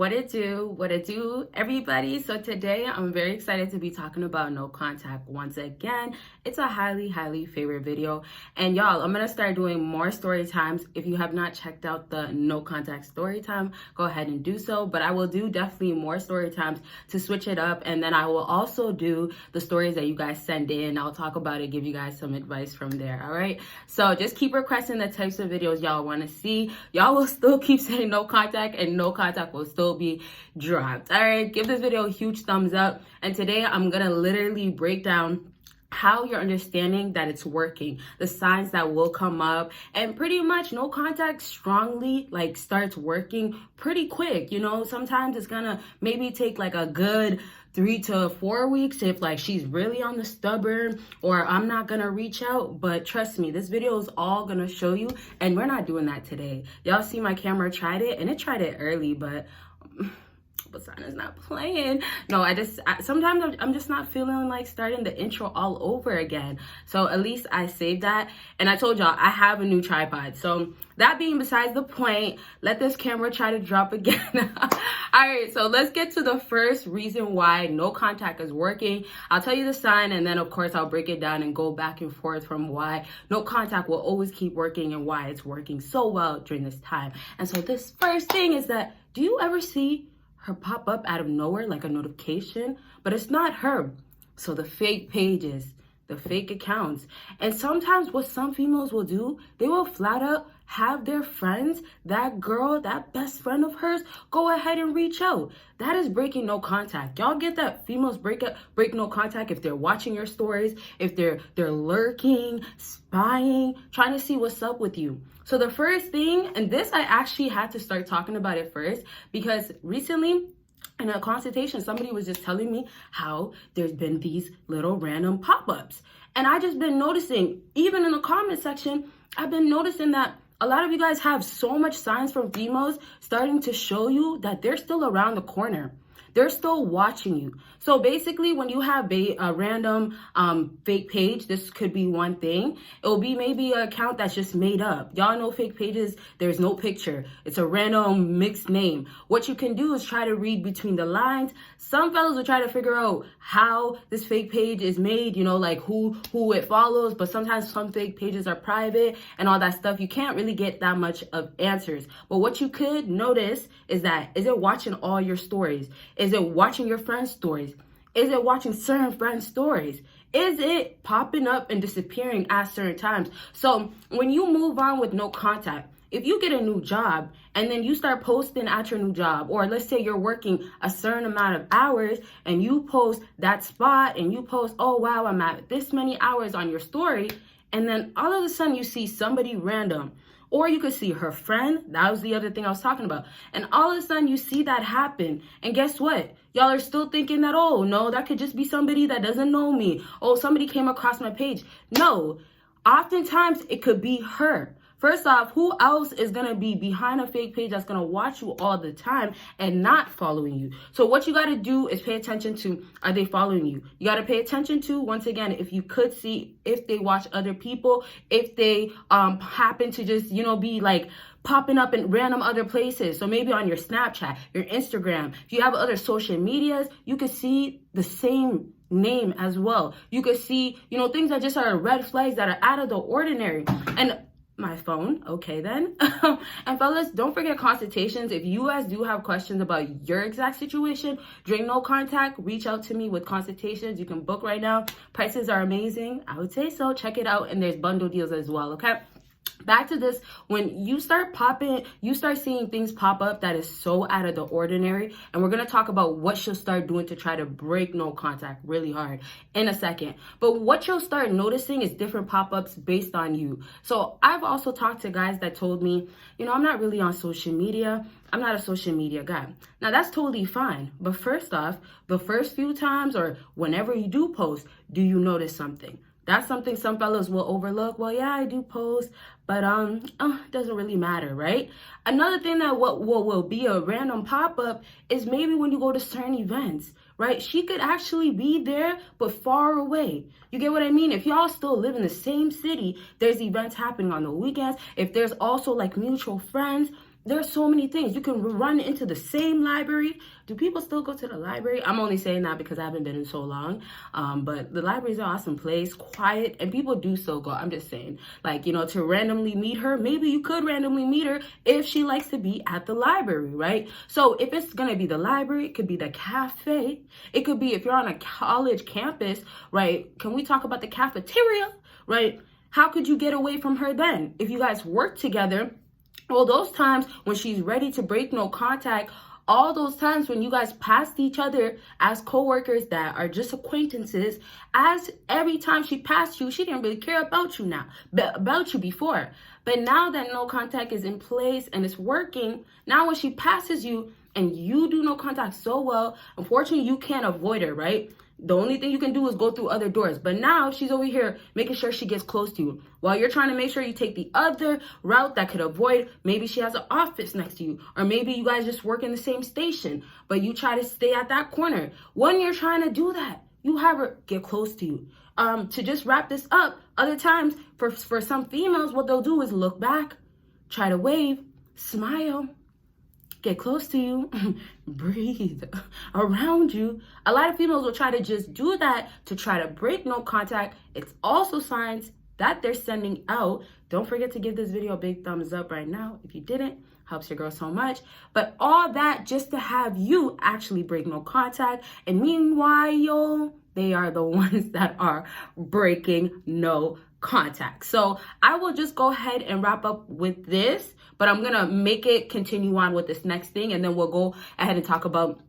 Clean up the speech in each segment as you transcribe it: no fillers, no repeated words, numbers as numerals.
What it do, everybody? So today I'm very excited to be talking about no contact once again. It's a highly favorite video. And y'all, I'm gonna start doing more story times. If you have not checked out the no contact story time, go ahead and do so. But I will do definitely more story times to switch it up. And then I will also do the stories that you guys send in. I'll talk about it, give you guys some advice from there. All right. So just keep requesting the types of videos y'all want to see. Y'all will still keep saying no contact, and no contact will still be dropped. All right, give this video a huge thumbs up. And today I'm gonna literally break down how you're understanding that it's working, the signs that will come up, and pretty much no contact strongly starts working pretty quick. You know, sometimes it's gonna maybe take like a good 3 to 4 weeks if she's really on the stubborn or I'm not gonna reach out. But trust me, this video is all gonna show you, and we're not doing that today. Y'all see my camera tried it, and it tried it early, but Basana's not playing. No, sometimes I'm just not feeling like starting the intro all over again. So at least I saved that. And I told y'all I have a new tripod. So that being besides the point, let this camera try to drop again. All right, so let's get to the first reason why no contact is working. I'll tell you the sign, and then of course I'll break it down and go back and forth from why no contact will always keep working and why it's working so well during this time. And so this first thing is that, do you ever see her pop up out of nowhere like a notification? But it's not her. So the fake pages, the fake accounts. And sometimes what some females will do, they will flat out have their friends, that girl, that best friend of hers, go ahead and reach out. That is breaking no contact. Y'all get that females break no contact if they're watching your stories, if they're lurking, spying, trying to see what's up with you. So the first thing, and this I actually had to start talking about it first, because recently in a consultation, somebody was just telling me how there's been these little random pop-ups. And I just been noticing, even in the comment section, I've been noticing that a lot of you guys have so much signs from females starting to show you that they're still around the corner. They're still watching you. So basically, when you have a random fake page, this could be one thing. It will be maybe an account that's just made up. Y'all know fake pages, there's no picture. It's a random mixed name. What you can do is try to read between the lines. Some fellas will try to figure out how this fake page is made, you know, like who it follows. But sometimes some fake pages are private and all that stuff. You can't really get that much of answers. But what you could notice is that, is it watching all your stories? Is it watching your friends' stories? Is it watching certain friends' stories? Is it popping up and disappearing at certain times? So when you move on with no contact, if you get a new job and then you start posting at your new job, or let's say you're working a certain amount of hours and you post that spot and you post, oh wow, I'm at this many hours on your story, and then all of a sudden you see somebody random, or you could see her friend. That was the other thing I was talking about. And all of a sudden you see that happen. And guess what? Y'all are still thinking that, oh, no, that could just be somebody that doesn't know me. Oh, somebody came across my page. No, oftentimes it could be her. First off, who else is going to be behind a fake page that's going to watch you all the time and not following you? So what you got to do is pay attention to, are they following you? You got to pay attention to, once again, if you could see if they watch other people, if they happen to just, you know, be like popping up in random other places. So maybe on your Snapchat, your Instagram, if you have other social medias, you could see the same name as well. You could see, you know, things that just are red flags that are out of the ordinary. And my phone, okay then. And fellas, don't forget consultations. If you guys do have questions about your exact situation during no contact, reach out to me with consultations. You can book right now. Prices are amazing. I would say so. Check it out. And there's bundle deals as well, okay? Back to this, when you start seeing things pop up that is so out of the ordinary, and we're going to talk about what you'll start doing to try to break no contact really hard in a second. But what you'll start noticing is different pop-ups based on you. So I've also talked to guys that told me, you know, I'm not really on social media. I'm not a social media guy. Now that's totally fine. But first off, the first few times or whenever you do post, do you notice something? That's something some fellas will overlook. Well, yeah, I do post, but it doesn't really matter, right? Another thing that will be a random pop-up is maybe when you go to certain events, right? She could actually be there, but far away. You get what I mean? If y'all still live in the same city, there's events happening on the weekends. If there's also like mutual friends, There's so many things. You can run into the same library. Do people still go to the library? I'm only saying that because I haven't been in so long. But the library is an awesome place, quiet, and people do still go. I'm just saying, like, you know, to randomly meet her, maybe you could randomly meet her if she likes to be at the library, right? So if it's going to be the library, it could be the cafe. It could be if you're on a college campus, right? Can we talk about the cafeteria, right? How could you get away from her then? If you guys work together, well, those times when she's ready to break no contact, all those times when you guys passed each other as coworkers that are just acquaintances, as every time she passed you, she didn't really care about you now, about you before. But now that no contact is in place and it's working, now when she passes you and you do no contact so well, unfortunately, you can't avoid her, right? The only thing you can do is go through other doors. But now she's over here making sure she gets close to you. While you're trying to make sure you take the other route that could avoid, maybe she has an office next to you. Or maybe you guys just work in the same station, but you try to stay at that corner. When you're trying to do that, you have her get close to you. To just wrap this up, other times for some females, what they'll do is look back, try to wave, smile, get close to you, breathe around you. A lot of females will try to just do that to try to break no contact. It's also signs that they're sending out. Don't forget to give this video a big thumbs up right now. If you didn't, helps your girl so much. But all that just to have you actually break no contact. And meanwhile, they are the ones that are breaking no contact. So I will just go ahead and wrap up with this, but I'm gonna make it continue on with this next thing, and then we'll go ahead and talk about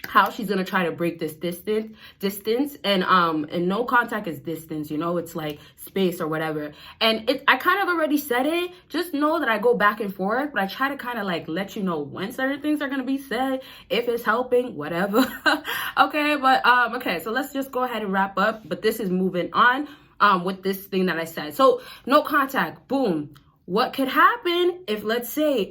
how she's gonna try to break this distance and no contact is distance, you know, it's like space or whatever. And I kind of already said it. Just know that I go back and forth, but I try to kind of like let you know when certain things are gonna be said, if it's helping, whatever. Okay, but okay, so let's just go ahead and wrap up. But this is moving on with this thing that I said. So no contact, boom. What could happen if, let's say,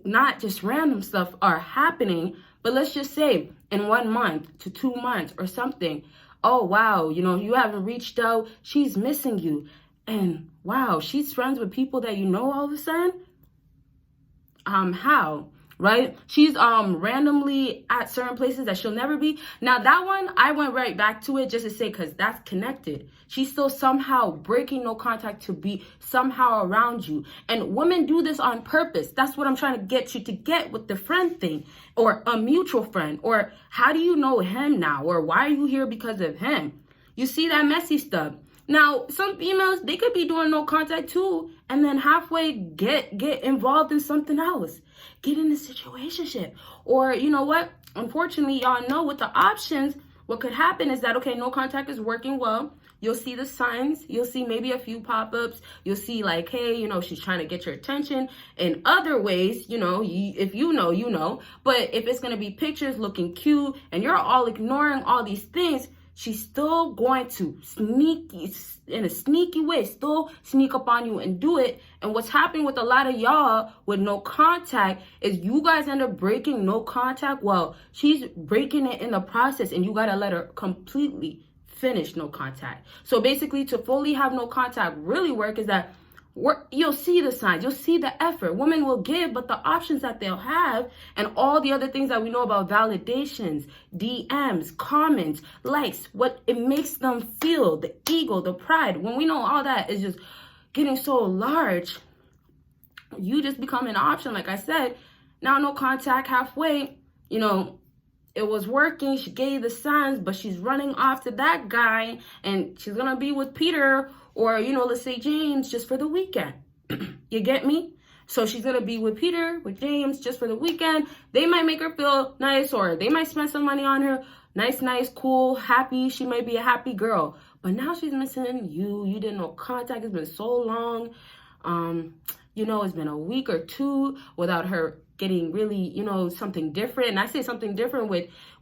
not just random stuff are happening, but let's just say in 1 month to 2 months or something, oh, wow, you know, you haven't reached out, she's missing you. And wow, she's friends with people that you know all of a sudden? How? Right? She's randomly at certain places that she'll never be. Now that one, I went right back to it just to say, because that's connected. She's still somehow breaking no contact to be somehow around you. And women do this on purpose. That's what I'm trying to get you to get with the friend thing, or a mutual friend, or how do you know him now? Or why are you here because of him? You see that messy stuff. Now, some females, they could be doing no contact too, and then halfway get involved in something else. Get in a situationship. Or, you know what? Unfortunately, y'all know with the options, what could happen is that, okay, no contact is working well. You'll see the signs. You'll see maybe a few pop-ups. You'll see like, hey, you know, she's trying to get your attention. In other ways, you know, if you know, you know. But if it's going to be pictures looking cute and you're all ignoring all these things, she's still going to in a sneaky way, still sneak up on you and do it. And what's happening with a lot of y'all with no contact is you guys end up breaking no contact. Well, she's breaking it in the process, and you got to let her completely finish no contact. So basically, to fully have no contact really work is that you'll see the signs, you'll see the effort women will give, but the options that they'll have and all the other things that we know about validations, DMs, comments, likes, what it makes them feel, the ego, the pride, when we know all that is just getting so large, you just become an option. Like I said, now no contact halfway, you know, it was working, she gave the signs, but she's running off to that guy and she's gonna be with Peter, or, you know, let's say James, just for the weekend. You get me? So she's gonna be with Peter, with James, just for the weekend. They might make her feel nice, or they might spend some money on her. Nice, cool, happy. She might be a happy girl. But now she's missing you. You didn't know contact. It's been so long. You know, it's been a week or two without her getting really, you know, something different. And I say something different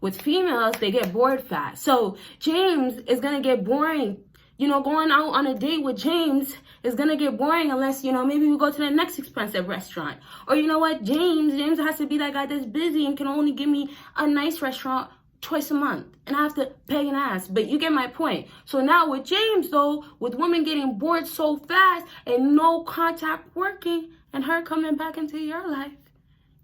with females, they get bored fast. So James is gonna get boring. You know, going out on a date with James is going to get boring unless, you know, maybe we go to the next expensive restaurant. Or, you know what, James has to be that guy that's busy and can only give me a nice restaurant twice a month. And I have to pay an ass. But you get my point. So now with James, though, with women getting bored so fast and no contact working and her coming back into your life,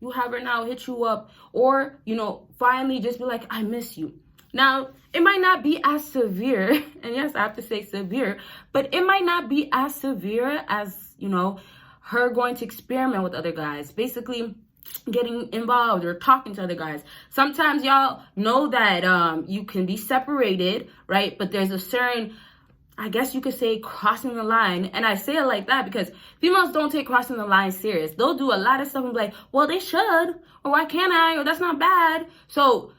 you have her now hit you up, or, you know, finally just be like, I miss you. Now, it might not be as severe, and yes, I have to say severe, but it might not be as severe as, you know, her going to experiment with other guys, basically getting involved or talking to other guys. Sometimes y'all know that you can be separated, right? But there's a certain, I guess you could say, crossing the line. And I say it like that because females don't take crossing the line serious. They'll do a lot of stuff and be like, well, they should, or why can't I, or that's not bad. So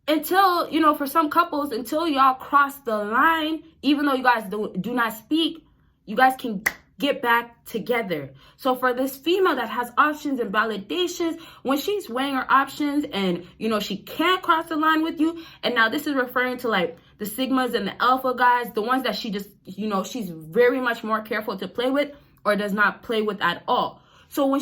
until, you know, for some couples, until y'all cross the line, even though you guys do not speak, you guys can get back together. So for this female that has options and validations, when she's weighing her options and, you know, she can't cross the line with you, and now this is referring to like the sigmas and the alpha guys, the ones that she just, you know, she's very much more careful to play with or does not play with at all. So when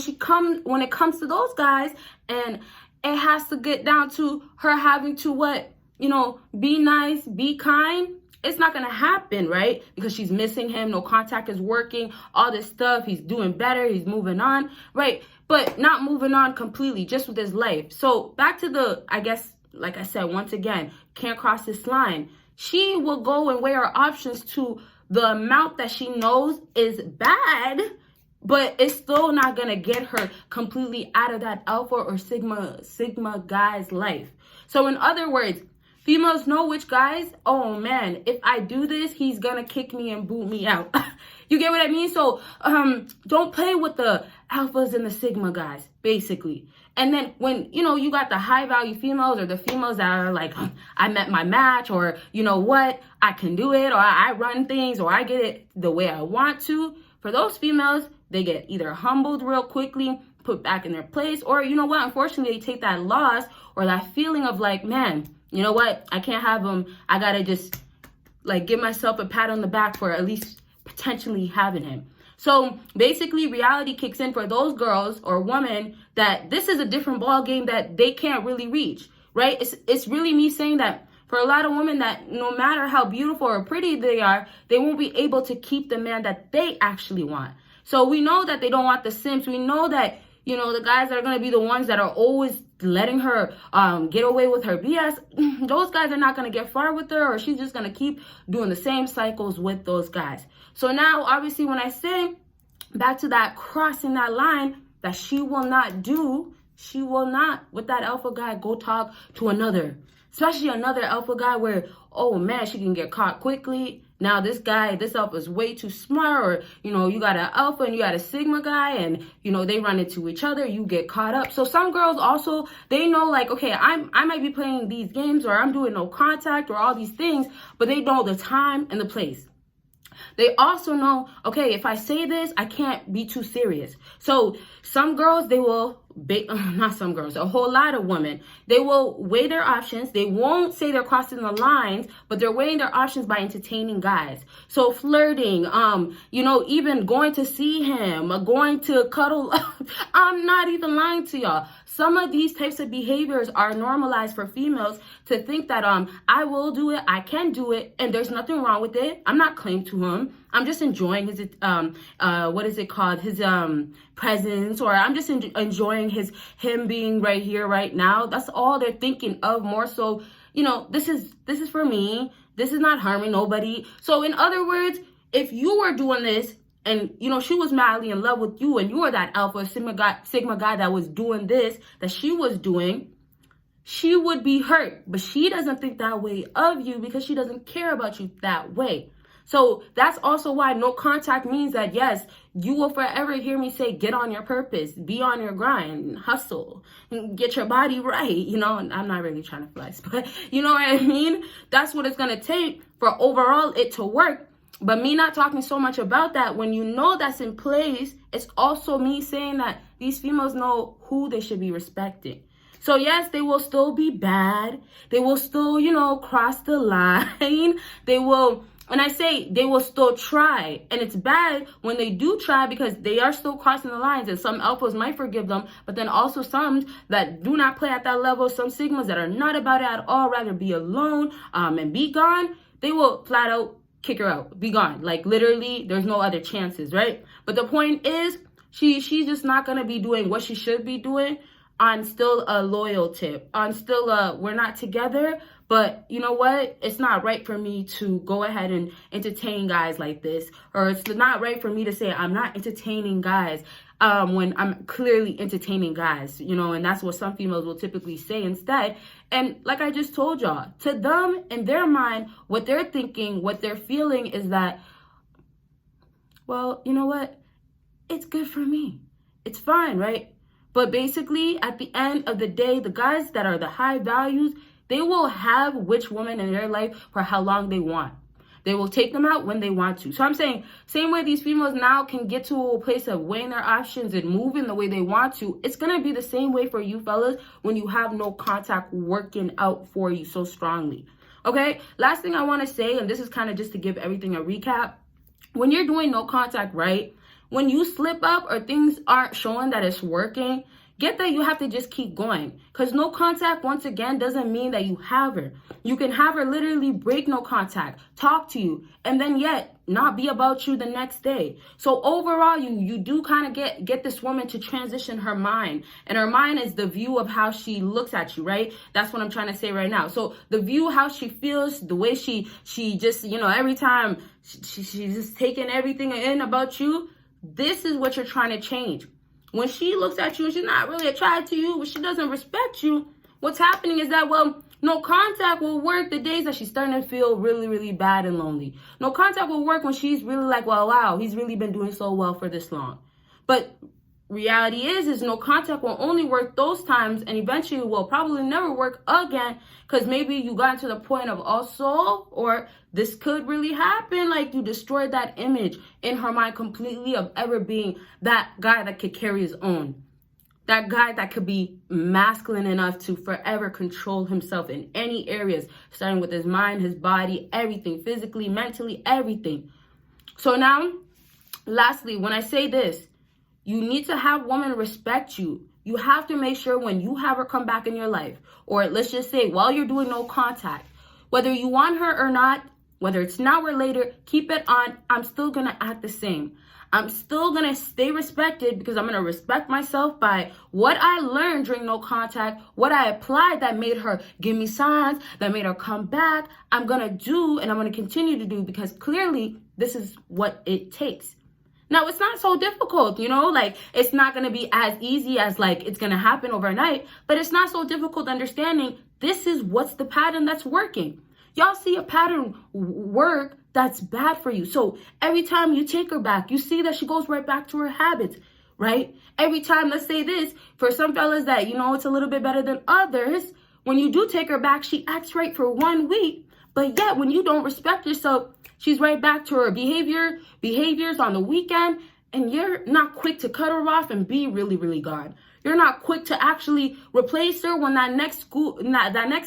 it comes to those guys, and it has to get down to her having to what, you know, be nice, be kind, it's not going to happen, right? Because she's missing him. No contact is working. All this stuff. He's doing better. He's moving on, right? But not moving on completely, just with his life. So back to the, I guess, like I said, once again, can't cross this line. She will go and weigh her options to the amount that she knows is bad, but it's still not going to get her completely out of that alpha or sigma guy's life. So in other words, females know which guys, oh man, if I do this, he's gonna kick me and boot me out. You get what I mean? So don't play with the alphas and the sigma guys, basically. And then when, you know, you got the high value females or the females that are like, I met my match, or you know what, I can do it, or I run things, or I get it the way I want to. For those females, they get either humbled real quickly, put back in their place, or you know what, unfortunately, they take that loss or that feeling of like, man, you know what? I can't have him. I got to just like give myself a pat on the back for at least potentially having him. So basically reality kicks in for those girls or women that this is a different ball game that they can't really reach, right? It's really me saying that for a lot of women that no matter how beautiful or pretty they are, they won't be able to keep the man that they actually want. So we know that they don't want the simps. We know that, you know, the guys that are going to be the ones that are always letting her get away with her BS, those guys are not going to get far with her, or she's just going to keep doing the same cycles with those guys. So now, obviously, when I say back to that crossing that line that she will not do, she will not, with that alpha guy, go talk to another, especially another alpha guy where, oh man, she can get caught quickly. Now this alpha is way too smart, or, you know, you got an alpha and you got a sigma guy, and, you know, they run into each other, you get caught up. So some girls also, they know like, okay, I might be playing these games, or I'm doing no contact, or all these things, but they know the time and the place. They also know, okay, if I say this, I can't be too serious. So some girls, they will, not some girls, a whole lot of women, they will weigh their options. They won't say they're crossing the lines, but they're weighing their options by entertaining guys. So flirting, you know, even going to see him, going to cuddle. I'm not even lying to y'all. Some of these types of behaviors are normalized for females to think that I will do it, I can do it, and there's nothing wrong with it. I'm not claimed to him. I'm just enjoying his what is it called? His presence, or I'm just enjoying him being right here, right now. That's all they're thinking of, more so, you know, this is for me. This is not harming nobody. So in other words, if you were doing this, and, you know, she was madly in love with you, and you were that alpha sigma guy that was doing this, that she was doing, she would be hurt. But she doesn't think that way of you because she doesn't care about you that way. So that's also why no contact means that, yes, you will forever hear me say, get on your purpose, be on your grind, hustle, get your body right. You know, I'm not really trying to flex, but you know what I mean? That's what it's going to take for overall it to work. But me not talking so much about that, when you know that's in place, it's also me saying that these females know who they should be respecting. So yes, they will still be bad. They will still, you know, cross the line. They will, and I say they will still try. And it's bad when they do try because they are still crossing the lines, and some alphas might forgive them, but then also some that do not play at that level, some sigmas that are not about it at all, rather be alone and be gone, they will flat out kick her out, be gone. Like literally, there's no other chances, right? But the point is, she's just not gonna be doing what she should be doing on still a loyal tip, on still a we're not together, but you know what? It's not right for me to go ahead and entertain guys like this, or it's not right for me to say I'm not entertaining guys when I'm clearly entertaining guys, you know, and that's what some females will typically say instead. And like I just told y'all, to them, in their mind, what they're thinking, what they're feeling is that, well, you know what? It's good for me. It's fine, right? But basically, at the end of the day, the guys that are the high values, they will have which woman in their life for how long they want. They will take them out when they want to. So I'm saying, same way these females now can get to a place of weighing their options and moving the way they want to, it's going to be the same way for you fellas when you have no contact working out for you so strongly. Okay? Last thing I want to say, and this is kind of just to give everything a recap. When you're doing no contact, right? When you slip up or things aren't showing that it's working, get that you have to just keep going. Because no contact, once again, doesn't mean that you have her. You can have her literally break no contact, talk to you, and then yet not be about you the next day. So overall, you do kind of get this woman to transition her mind. And her mind is the view of how she looks at you, right? That's what I'm trying to say right now. So the view, how she feels, the way she just, you know, every time she's just taking everything in about you, this is what you're trying to change. When she looks at you and she's not really attracted to you, when she doesn't respect you, what's happening is that, well, no contact will work the days that she's starting to feel really, really bad and lonely. No contact will work when she's really like, well, wow, he's really been doing so well for this long. But reality is no contact will only work those times, and eventually will probably never work again, because maybe you got to the point of also, or this could really happen, like you destroyed that image in her mind completely of ever being that guy that could carry his own, that guy that could be masculine enough to forever control himself in any areas, starting with his mind, his body, everything, physically, mentally, everything. So now, lastly, when I say this, you need to have women respect you. You have to make sure when you have her come back in your life, or let's just say while you're doing no contact, whether you want her or not, whether it's now or later, keep it on. I'm still going to act the same. I'm still going to stay respected because I'm going to respect myself by what I learned during no contact, what I applied that made her give me signs, that made her come back. I'm going to do, and I'm going to continue to do, because clearly this is what it takes. Now, it's not so difficult, you know, like it's not going to be as easy as like it's going to happen overnight, but it's not so difficult understanding this is what's the pattern that's working. Y'all see a pattern work that's bad for you. So every time you take her back, you see that she goes right back to her habits, right? Every time, let's say this, for some fellas that, you know, it's a little bit better than others, when you do take her back, she acts right for 1 week, but yet when you don't respect yourself, she's right back to her behaviors on the weekend, and you're not quick to cut her off and be really, really gone. You're not quick to actually replace her when that next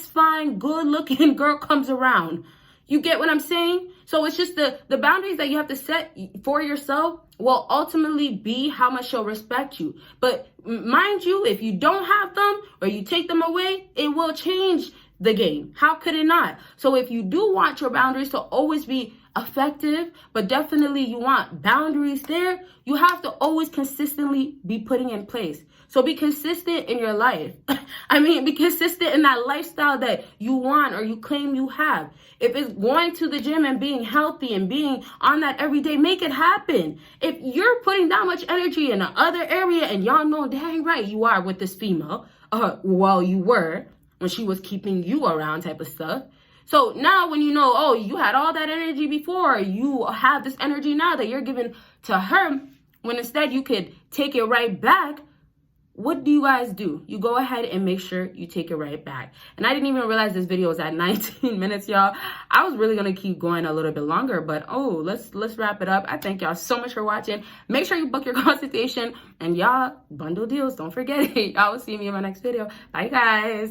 fine, good-looking girl comes around. You get what I'm saying? So it's just the boundaries that you have to set for yourself will ultimately be how much she'll respect you. But mind you, if you don't have them or you take them away, it will change the game. How could it not? So if you do want your boundaries to always be effective, but definitely you want boundaries there, you have to always consistently be putting in place. So be consistent in your life. I mean, be consistent in that lifestyle that you want or you claim you have. If it's going to the gym and being healthy and being on that every day, make it happen. If you're putting that much energy in the other area, and y'all know dang right you are with this female, well, you were when she was keeping you around type of stuff. So now when you know, oh, you had all that energy before, you have this energy now that you're giving to her, when instead you could take it right back, what do you guys do? You go ahead and make sure you take it right back. And I didn't even realize this video was at 19 minutes, y'all. I was really going to keep going a little bit longer, but let's wrap it up. I thank y'all so much for watching. Make sure you book your consultation, and y'all, bundle deals. Don't forget it. Y'all will see me in my next video. Bye, guys.